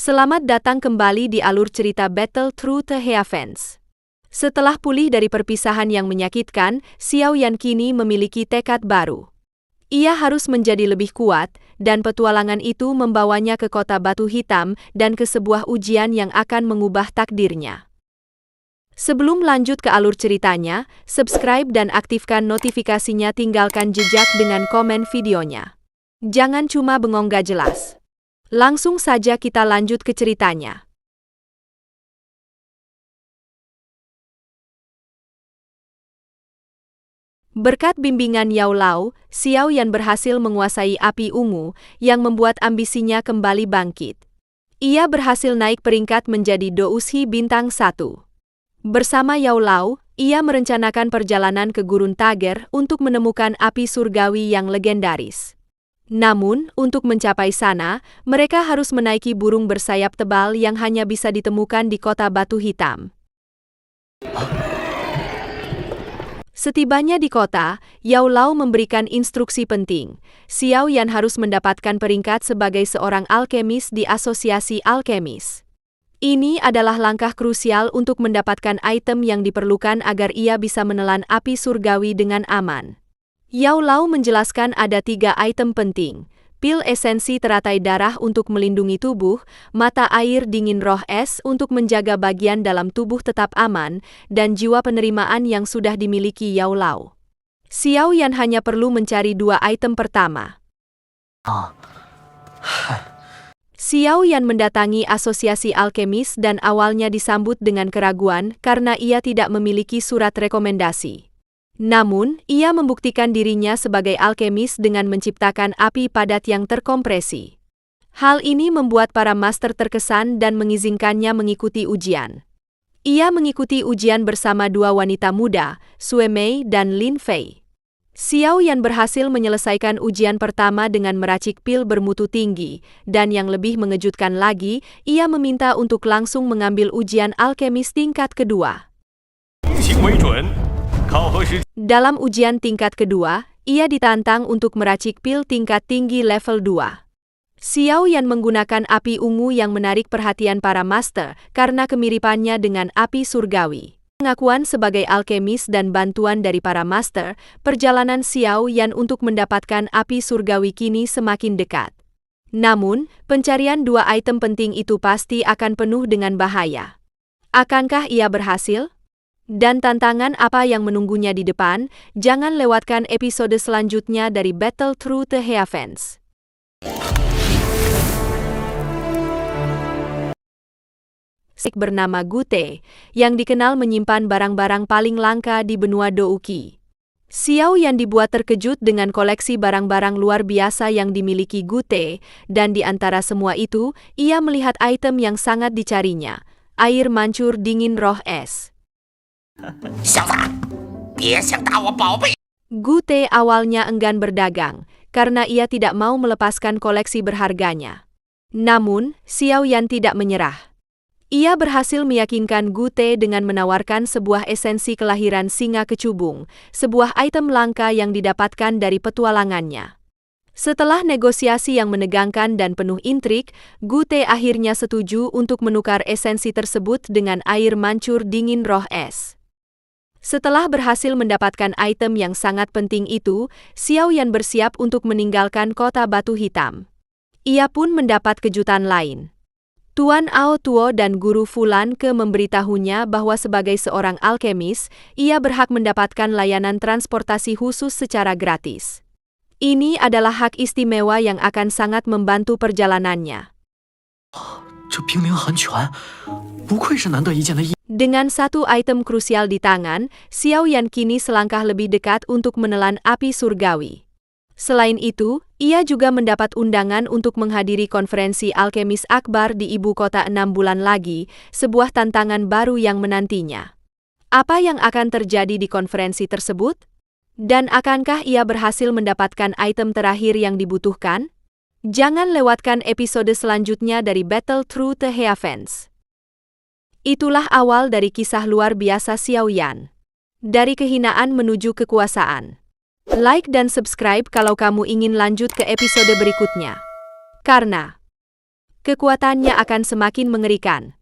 Selamat datang kembali di alur cerita Battle Through the Heavens. Setelah pulih dari perpisahan yang menyakitkan, Xiao Yan kini memiliki tekad baru. Ia harus menjadi lebih kuat, dan petualangan itu membawanya ke kota batu hitam dan ke sebuah ujian yang akan mengubah takdirnya. Sebelum lanjut ke alur ceritanya, subscribe dan aktifkan notifikasinya, tinggalkan jejak dengan komen videonya. Jangan cuma bengong gak jelas. Langsung saja kita lanjut ke ceritanya. Berkat bimbingan Yao Lao, Xiao Yan berhasil menguasai api ungu yang membuat ambisinya kembali bangkit. Ia berhasil naik peringkat menjadi Doushi bintang 1. Bersama Yao Lao, ia merencanakan perjalanan ke Gurun Tager untuk menemukan api surgawi yang legendaris. Namun, untuk mencapai sana, mereka harus menaiki burung bersayap tebal yang hanya bisa ditemukan di kota batu hitam. Setibanya di kota, Yao Lao memberikan instruksi penting. Xiao Yan harus mendapatkan peringkat sebagai seorang alkemis di Asosiasi Alkemis. Ini adalah langkah krusial untuk mendapatkan item yang diperlukan agar ia bisa menelan api surgawi dengan aman. Yao Lao menjelaskan ada 3 item penting: pil esensi teratai darah untuk melindungi tubuh, mata air dingin roh es untuk menjaga bagian dalam tubuh tetap aman, dan jiwa penerimaan yang sudah dimiliki Yao Lao. Xiao Yan hanya perlu mencari 2 item pertama. Xiao Yan mendatangi Asosiasi Alkemis dan awalnya disambut dengan keraguan karena ia tidak memiliki surat rekomendasi. Namun, ia membuktikan dirinya sebagai alkemis dengan menciptakan api padat yang terkompresi. Hal ini membuat para master terkesan dan mengizinkannya mengikuti ujian. Ia mengikuti ujian bersama 2 wanita muda, Sue Mei dan Lin Fei. Xiao Yan berhasil menyelesaikan ujian pertama dengan meracik pil bermutu tinggi, dan yang lebih mengejutkan lagi, ia meminta untuk langsung mengambil ujian alkemis tingkat kedua. Dalam ujian tingkat kedua, ia ditantang untuk meracik pil tingkat tinggi level 2. Xiao Yan menggunakan api ungu yang menarik perhatian para master karena kemiripannya dengan api surgawi. Pengakuan sebagai alkemis dan bantuan dari para master, perjalanan Xiao Yan untuk mendapatkan api surgawi kini semakin dekat. Namun, pencarian 2 item penting itu pasti akan penuh dengan bahaya. Akankah ia berhasil? Dan tantangan apa yang menunggunya di depan? Jangan lewatkan episode selanjutnya dari Battle Through the Heavens. Bernama Gute, yang dikenal menyimpan barang-barang paling langka di benua Douki. Xiao Yan dibuat terkejut dengan koleksi barang-barang luar biasa yang dimiliki Gute, dan di antara semua itu, ia melihat item yang sangat dicarinya, air mancur dingin roh es. Gute awalnya enggan berdagang, karena ia tidak mau melepaskan koleksi berharganya. Namun, Xiao Yan tidak menyerah. Ia berhasil meyakinkan Gute dengan menawarkan sebuah esensi kelahiran singa kecubung, sebuah item langka yang didapatkan dari petualangannya. Setelah negosiasi yang menegangkan dan penuh intrik, Gute akhirnya setuju untuk menukar esensi tersebut dengan air mancur dingin roh es. Setelah berhasil mendapatkan item yang sangat penting itu, Xiao Yan bersiap untuk meninggalkan kota batu hitam. Ia pun mendapat kejutan lain. Tuan Ao Tuo dan Guru Fulan Ke memberitahunya bahwa sebagai seorang alkemis, ia berhak mendapatkan layanan transportasi khusus secara gratis. Ini adalah hak istimewa yang akan sangat membantu perjalanannya. Dengan 1 item krusial di tangan, Xiao Yan kini selangkah lebih dekat untuk menelan api surgawi. Selain itu, ia juga mendapat undangan untuk menghadiri konferensi alkemis akbar di ibu kota 6 bulan lagi, sebuah tantangan baru yang menantinya. Apa yang akan terjadi di konferensi tersebut? Dan akankah ia berhasil mendapatkan item terakhir yang dibutuhkan? Jangan lewatkan episode selanjutnya dari Battle Through the Heavens. Itulah awal dari kisah luar biasa Xiao Yan. Dari kehinaan menuju kekuasaan. Like dan subscribe kalau kamu ingin lanjut ke episode berikutnya. Karena kekuatannya akan semakin mengerikan.